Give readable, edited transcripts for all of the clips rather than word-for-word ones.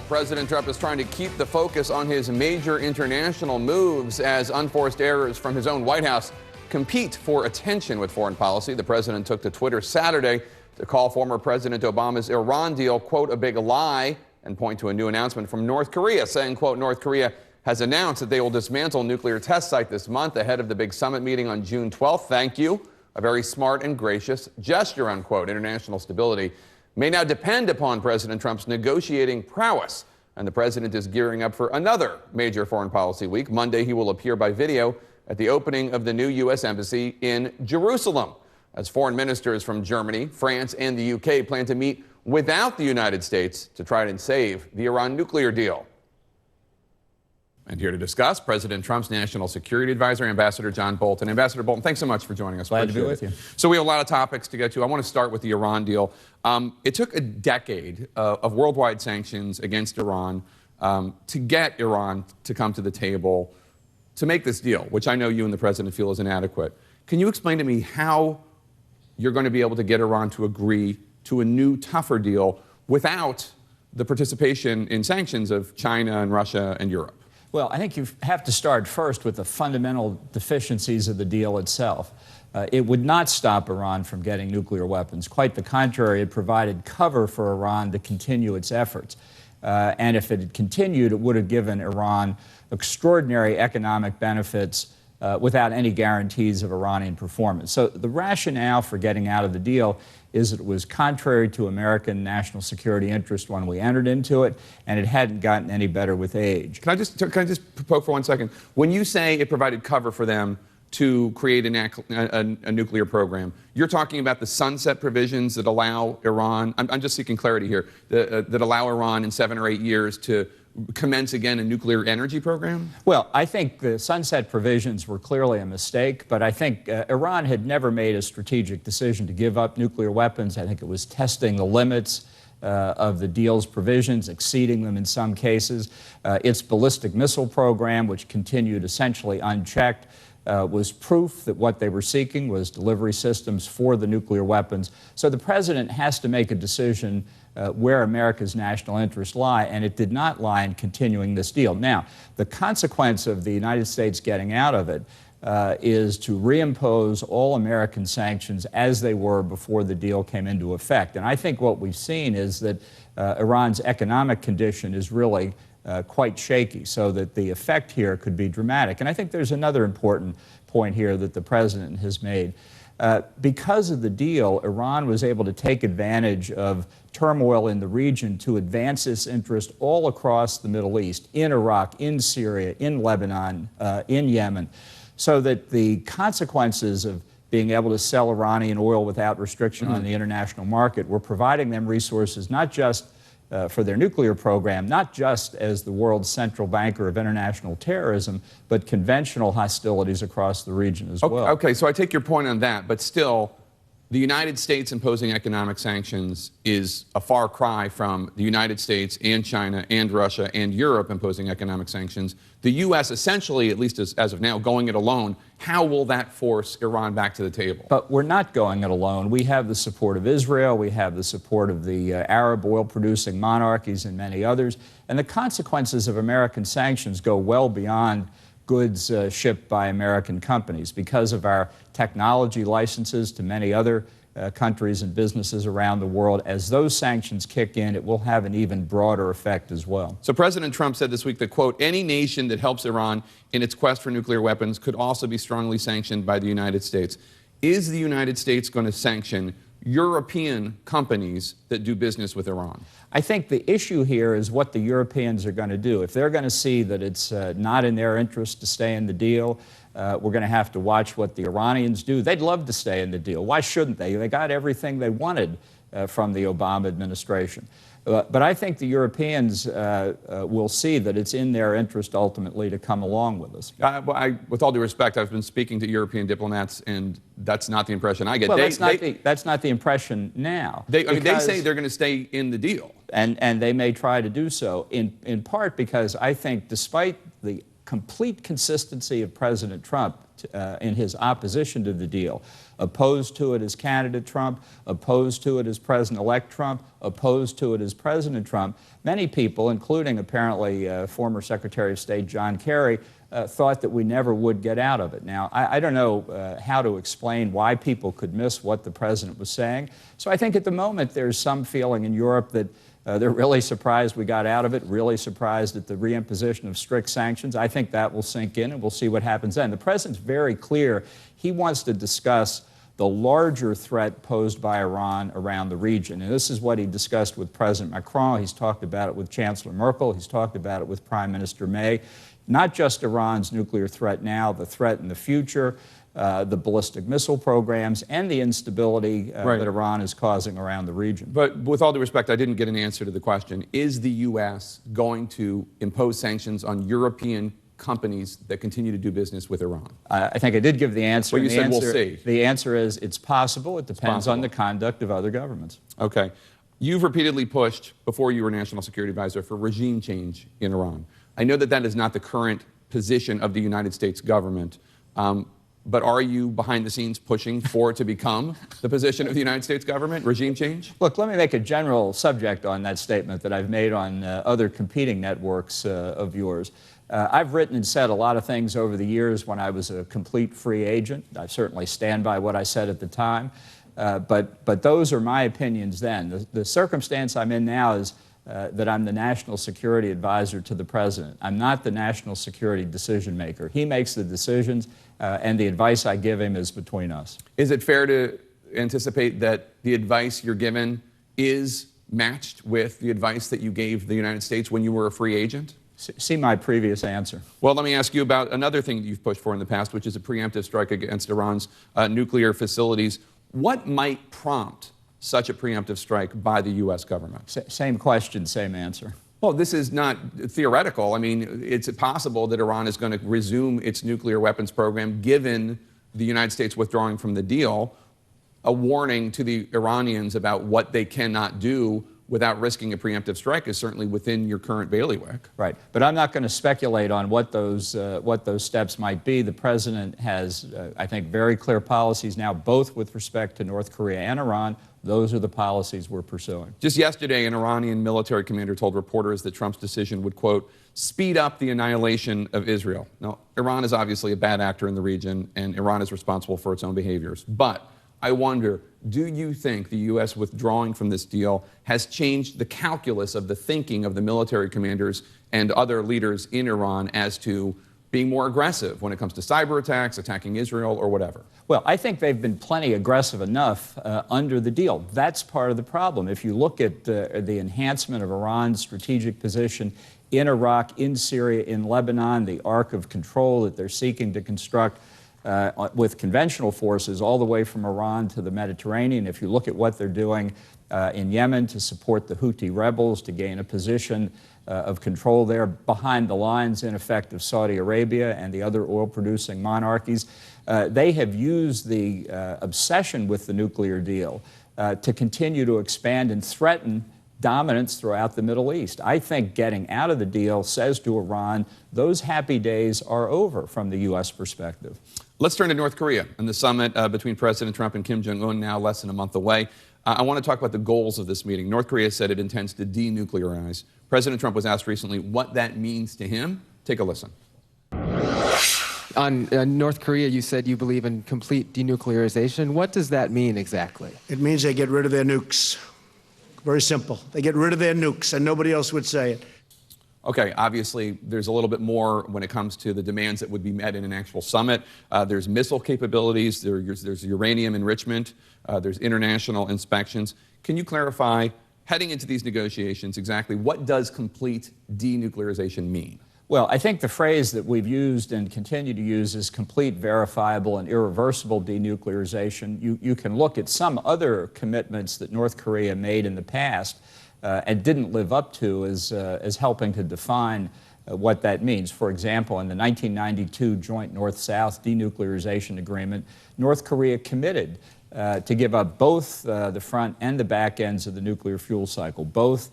President Trump is trying to keep the focus on his major international moves as unforced errors from his own White House compete for attention with foreign policy. The president took to Twitter Saturday to call former President Obama's Iran deal, quote, a big lie, and point to a new announcement from North Korea saying, quote, North Korea has announced that they will dismantle a nuclear test site this month ahead of the big summit meeting on June 12th. Thank you. A very smart and gracious gesture, unquote. International stability may now depend upon President Trump's negotiating prowess. And the president is gearing up for another major foreign policy week. Monday, he will appear by video at the opening of the new U.S. Embassy in Jerusalem, as foreign ministers from Germany, France, and the U.K. plan to meet without the United States to try and save the Iran nuclear deal. And here to discuss, President Trump's national security advisor, Ambassador John Bolton. Ambassador Bolton, thanks so much for joining us. Glad to be with you. So we have a lot of topics to get to. I want to start with the Iran deal. It took a decade of worldwide sanctions against Iran to get Iran to come to the table to make this deal, which I know you and the president feel is inadequate. Can you explain to me how you're going to be able to get Iran to agree to a new, tougher deal without the participation in sanctions of China and Russia and Europe? Well, I think you have to start first with the fundamental deficiencies of the deal itself. It would not stop Iran from getting nuclear weapons. Quite the contrary, it provided cover for Iran to continue its efforts. And if it had continued, it would have given Iran extraordinary economic benefits without any guarantees of Iranian performance. So the rationale for getting out of the deal is that it was contrary to American national security interest when we entered into it, and it hadn't gotten any better with age. Can I just poke for 1 second? When you say it provided cover for them to create a nuclear program, you're talking about the sunset provisions that allow Iran, I'm just seeking clarity here, that allow Iran in 7 or 8 years to commence again a nuclear energy program? Well, I think the sunset provisions were clearly a mistake, but I think Iran had never made a strategic decision to give up nuclear weapons. I think it was testing the limits of the deal's provisions, exceeding them in some cases. Its ballistic missile program, which continued essentially unchecked, was proof that what they were seeking was delivery systems for the nuclear weapons. So the president has to make a decision where America's national interests lie, and it did not lie in continuing this deal. Now, the consequence of the United States getting out of it is to reimpose all American sanctions as they were before the deal came into effect. And I think what we've seen is that Iran's economic condition is really quite shaky, so that the effect here could be dramatic. And I think there's another important point here that the president has made. Because of the deal, Iran was able to take advantage of turmoil in the region to advance its interest all across the Middle East, in Iraq, in Syria, in Lebanon, in Yemen, so that the consequences of being able to sell Iranian oil without restriction on the international market were providing them resources not just for their nuclear program, not just as the world's central banker of international terrorism, but conventional hostilities across the region as well. Okay, so I take your point on that, but still, the United States imposing economic sanctions is a far cry from the United States and China and Russia and Europe imposing economic sanctions. The U.S. essentially, at least as of now, going it alone. How will that force Iran back to the table? But we're not going it alone. We have the support of Israel. We have the support of the Arab oil-producing monarchies and many others. And the consequences of American sanctions go well beyond goods shipped by American companies. Because of our technology licenses to many other countries and businesses around the world, as those sanctions kick in, it will have an even broader effect as well. So President Trump said this week that, quote, any nation that helps Iran in its quest for nuclear weapons could also be strongly sanctioned by the United States. Is the United States going to sanction European companies that do business with Iran? I think the issue here is what the Europeans are going to do. If they're going to see that it's not in their interest to stay in the deal, we're going to have to watch what the Iranians do. They'd love to stay in the deal. Why shouldn't they? They got everything they wanted from the Obama administration. But I think the Europeans will see that it's in their interest ultimately to come along with us. With all due respect, I've been speaking to European diplomats, and that's not the impression I get. Well, that's not the impression now. They say they're going to stay in the deal. And they may try to do so, in part because I think despite the complete consistency of President Trump in his opposition to the deal. Opposed to it as candidate Trump, opposed to it as President-elect Trump, opposed to it as President Trump. Many people, including apparently former Secretary of State John Kerry, thought that we never would get out of it. Now, I don't know how to explain why people could miss what the president was saying. So I think at the moment there's some feeling in Europe that they're really surprised we got out of it, really surprised at the reimposition of strict sanctions. I think that will sink in, and we'll see what happens then. The president's very clear. He wants to discuss the larger threat posed by Iran around the region. And this is what he discussed with President Macron. He's talked about it with Chancellor Merkel. He's talked about it with Prime Minister May. Not just Iran's nuclear threat now, the threat in the future, the ballistic missile programs, and the instability that Iran is causing around the region. But with all due respect, I didn't get an answer to the question. Is the U.S. going to impose sanctions on European companies that continue to do business with Iran? I think I did give the answer. Well, you said we'll see. The answer is it's possible. It depends on the conduct of other governments. Okay. You've repeatedly pushed, before you were National Security Advisor, for regime change in Iran. I know that that is not the current position of the United States government, but are you behind the scenes pushing for it to become the position of the United States government, regime change? Look, let me make a general subject on that statement that I've made on other competing networks of yours. I've written and said a lot of things over the years when I was a complete free agent. I certainly stand by what I said at the time, but those are my opinions then. The circumstance I'm in now is that I'm the national security advisor to the president. I'm not the national security decision maker. He makes the decisions, and the advice I give him is between us. Is it fair to anticipate that the advice you're given is matched with the advice that you gave the United States when you were a free agent? See my previous answer. Well, let me ask you about another thing that you've pushed for in the past, which is a preemptive strike against Iran's nuclear facilities. What might prompt such a preemptive strike by the U.S. government? Same question, same answer. Well, this is not theoretical. I mean, it's possible that Iran is going to resume its nuclear weapons program given the United States withdrawing from the deal. A warning to the Iranians about what they cannot do without risking a preemptive strike is certainly within your current bailiwick. Right, but I'm not going to speculate on what those steps might be. The president has, I think, very clear policies now, both with respect to North Korea and Iran. Those are the policies we're pursuing. Just yesterday, an Iranian military commander told reporters that Trump's decision would, quote, speed up the annihilation of Israel. Now, Iran is obviously a bad actor in the region, and Iran is responsible for its own behaviors. But I wonder, do you think the U.S. withdrawing from this deal has changed the calculus of the thinking of the military commanders and other leaders in Iran as to being more aggressive when it comes to cyber attacks, attacking Israel, or whatever? Well, I think they've been plenty aggressive enough under the deal. That's part of the problem. If you look at the enhancement of Iran's strategic position in Iraq, in Syria, in Lebanon, the arc of control that they're seeking to construct with conventional forces all the way from Iran to the Mediterranean. If you look at what they're doing in Yemen to support the Houthi rebels, to gain a position of control there behind the lines, in effect, of Saudi Arabia and the other oil-producing monarchies, they have used the obsession with the nuclear deal to continue to expand and threaten dominance throughout the Middle East. I think getting out of the deal says to Iran, those happy days are over from the U.S. perspective. Let's turn to North Korea and the summit between President Trump and Kim Jong-un, now less than a month away. I want to talk about the goals of this meeting. North Korea said it intends to denuclearize. President Trump was asked recently what that means to him. Take a listen. On North Korea, you said you believe in complete denuclearization. What does that mean exactly? It means they get rid of their nukes. Very simple. They get rid of their nukes, and nobody else would say it. Okay, obviously, there's a little bit more when it comes to the demands that would be met in an actual summit. There's missile capabilities, there's uranium enrichment, there's international inspections. Can you clarify, heading into these negotiations, exactly what does complete denuclearization mean? Well, I think the phrase that we've used and continue to use is complete, verifiable, and irreversible denuclearization. You can look at some other commitments that North Korea made in the past and didn't live up to as helping to define what that means. For example, in the 1992 Joint North-South Denuclearization Agreement, North Korea committed to give up both the front and the back ends of the nuclear fuel cycle, both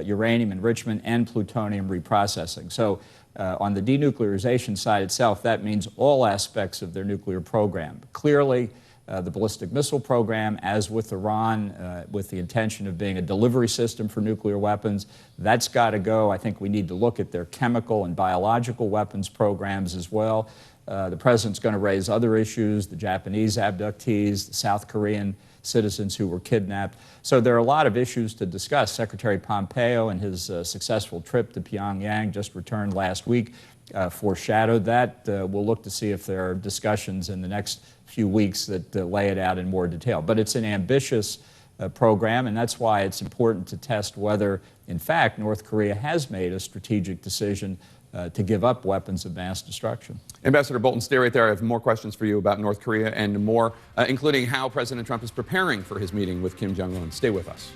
uranium enrichment and plutonium reprocessing. So on the denuclearization side itself, that means all aspects of their nuclear program. Clearly, the ballistic missile program, as with Iran, with the intention of being a delivery system for nuclear weapons, that's got to go. I think we need to look at their chemical and biological weapons programs as well. The president's going to raise other issues, the Japanese abductees, the South Korean citizens who were kidnapped. So there are a lot of issues to discuss. Secretary Pompeo and his successful trip to Pyongyang, just returned last week, foreshadowed that. We'll look to see if there are discussions in the next few weeks that lay it out in more detail. But it's an ambitious program, and that's why it's important to test whether, in fact, North Korea has made a strategic decision to give up weapons of mass destruction. Ambassador Bolton, stay right there. I have more questions for you about North Korea and more, including how President Trump is preparing for his meeting with Kim Jong-un. Stay with us.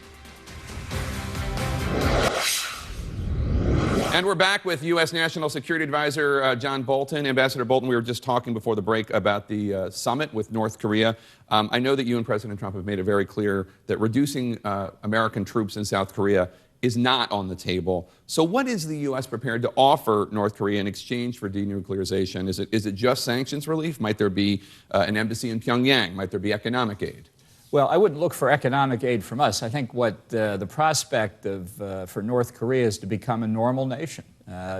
And we're back with U.S. National Security Advisor John Bolton. Ambassador Bolton, we were just talking before the break about the summit with North Korea. I know that you and President Trump have made it very clear that reducing American troops in South Korea is not on the table. So what is the U.S. prepared to offer North Korea in exchange for denuclearization? Is it just sanctions relief? Might there be an embassy in Pyongyang? Might there be economic aid? Well, I wouldn't look for economic aid from us. I think what the prospect for North Korea is to become a normal nation,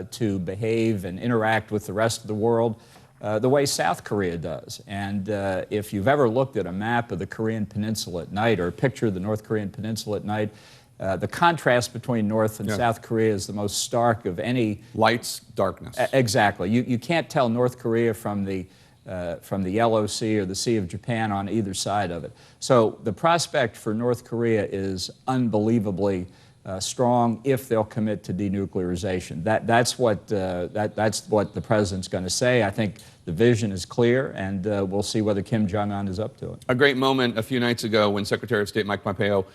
to behave and interact with the rest of the world the way South Korea does. And if you've ever looked at a map of the Korean Peninsula at night or a picture of the North Korean Peninsula at night, the contrast between North and South Korea is the most stark of any. Lights, darkness. Exactly. You can't tell North Korea from the Yellow Sea or the Sea of Japan on either side of it. So the prospect for North Korea is unbelievably strong if they'll commit to denuclearization. That's what the president's going to say. I think the vision is clear, and we'll see whether Kim Jong-un is up to it. A great moment a few nights ago when Secretary of State Mike Pompeo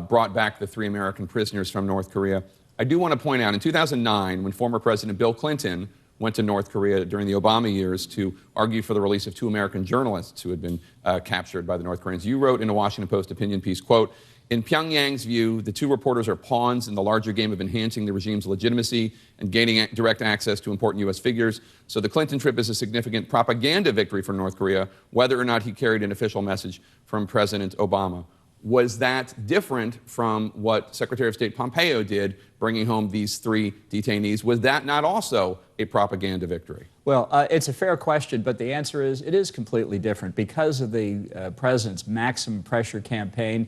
brought back the 3 American prisoners from North Korea. I do want to point out, in 2009, when former President Bill Clinton went to North Korea during the Obama years to argue for the release of 2 American journalists who had been captured by the North Koreans, you wrote in a Washington Post opinion piece, quote, "In Pyongyang's view, the 2 reporters are pawns in the larger game of enhancing the regime's legitimacy and gaining direct access to important U.S. figures. So the Clinton trip is a significant propaganda victory for North Korea, whether or not he carried an official message from President Obama." Was that different from what Secretary of State Pompeo did, bringing home these 3 detainees? Was that not also a propaganda victory? Well, it's a fair question, but the answer is it is completely different. Because of the president's maximum pressure campaign,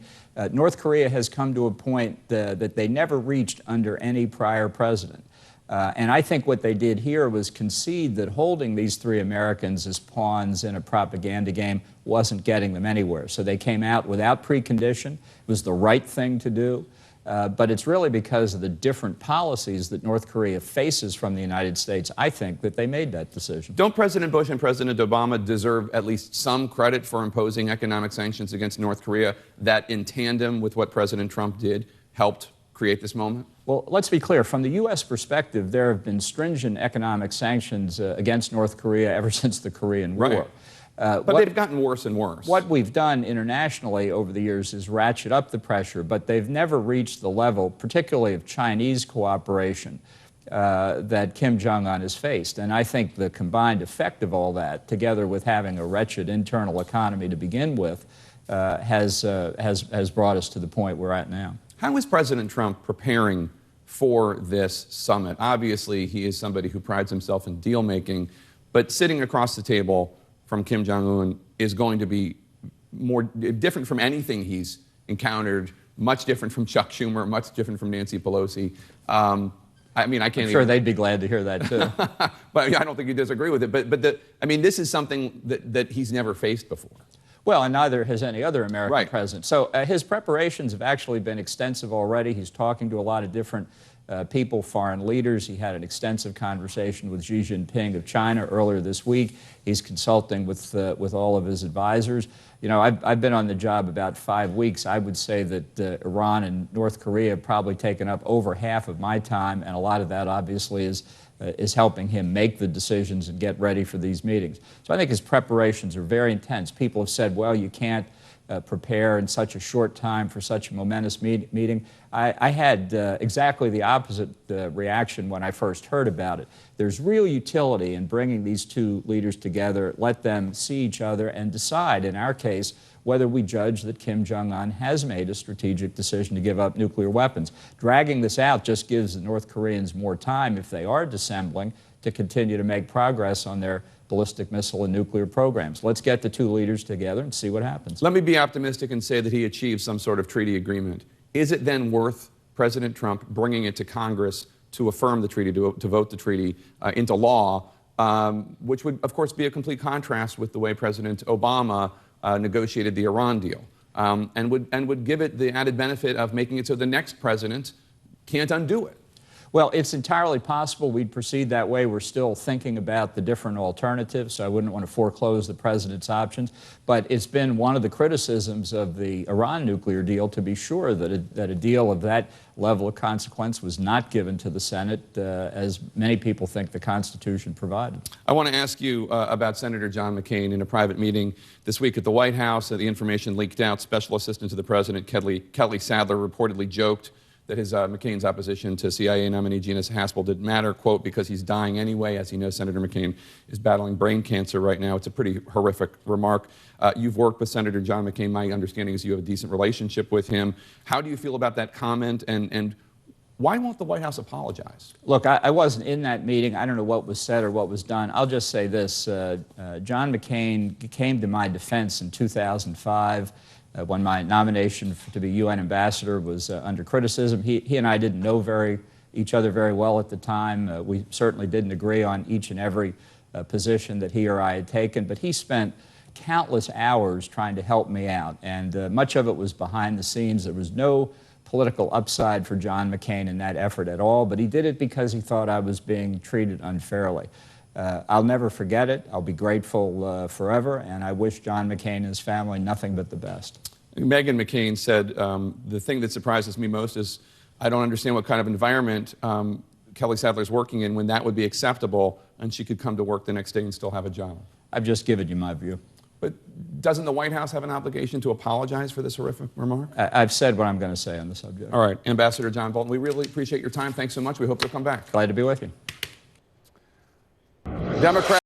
North Korea has come to a point that they never reached under any prior president. And I think what they did here was concede that holding these 3 Americans as pawns in a propaganda game wasn't getting them anywhere. So they came out without precondition. It was the right thing to do. But it's really because of the different policies that North Korea faces from the United States, I think, that they made that decision. Don't President Bush and President Obama deserve at least some credit for imposing economic sanctions against North Korea that, in tandem with what President Trump did, helped create this moment? Well, let's be clear. From the U.S. perspective, there have been stringent economic sanctions against North Korea ever since the Korean War. Right. But they've gotten worse and worse. What we've done internationally over the years is ratchet up the pressure, but they've never reached the level, particularly of Chinese cooperation, that Kim Jong-un has faced. And I think the combined effect of all that, together with having a wretched internal economy to begin with, has brought us to the point we're at now. How is President Trump preparing for this summit? Obviously, he is somebody who prides himself in deal-making, but sitting across the table from Kim Jong-un is going to be more different from anything he's encountered, much different from Chuck Schumer, much different from Nancy Pelosi. I mean, I can't. I'm sure they'd be glad to hear that too. But I don't think you disagree with it. But I mean, this is something that he's never faced before. Well, and neither has any other American president. So his preparations have actually been extensive already. He's talking to a lot of different people, foreign leaders. He had an extensive conversation with Xi Jinping of China earlier this week. He's consulting with all of his advisors. You know, I've been on the job about 5 weeks. I would say that Iran and North Korea have probably taken up over half of my time, and a lot of that obviously is helping him make the decisions and get ready for these meetings. So I think his preparations are very intense. People have said, well, you can't prepare in such a short time for such a momentous meeting. I had exactly the opposite reaction when I first heard about it. There's real utility in bringing these two leaders together, let them see each other and decide, in our case, whether we judge that Kim Jong-un has made a strategic decision to give up nuclear weapons. Dragging this out just gives the North Koreans more time, if they are dissembling, to continue to make progress on their ballistic missile and nuclear programs. Let's get the two leaders together and see what happens. Let me be optimistic and say that he achieves some sort of treaty agreement. Is it then worth President Trump bringing it to Congress to affirm the treaty, to vote the treaty into law, which would, of course, be a complete contrast with the way President Obama negotiated the Iran deal, and would give it the added benefit of making it so the next president can't undo it? Well, it's entirely possible we'd proceed that way. We're still thinking about the different alternatives, so I wouldn't want to foreclose the president's options. But it's been one of the criticisms of the Iran nuclear deal, to be sure, that a deal of that level of consequence was not given to the Senate, as many people think the Constitution provided. I want to ask you about Senator John McCain. In a private meeting this week at the White House, the information leaked out. Special Assistant to the President Kelly Sadler reportedly joked that McCain's opposition to CIA nominee Gina Haspel didn't matter, quote, because he's dying anyway. As you know, Senator McCain is battling brain cancer right now. It's a pretty horrific remark. You've worked with Senator John McCain. My understanding is you have a decent relationship with him. How do you feel about that comment, and why won't the White House apologize? Look, I wasn't in that meeting. I don't know what was said or what was done. I'll just say this. John McCain came to my defense in 2005. When my nomination to be UN ambassador was under criticism. He and I didn't know each other very well at the time. We certainly didn't agree on each and every position that he or I had taken, but he spent countless hours trying to help me out, and much of it was behind the scenes. There was no political upside for John McCain in that effort at all, but he did it because he thought I was being treated unfairly. I'll never forget it. I'll be grateful forever, and I wish John McCain and his family nothing but the best. Meghan McCain said, the thing that surprises me most is I don't understand what kind of environment Kelly Sadler's working in when that would be acceptable and she could come to work the next day and still have a job. I've just given you my view. But doesn't the White House have an obligation to apologize for this horrific remark? I've said what I'm going to say on the subject. All right. Ambassador John Bolton, we really appreciate your time. Thanks so much. We hope you'll come back. Glad to be with you. Democrat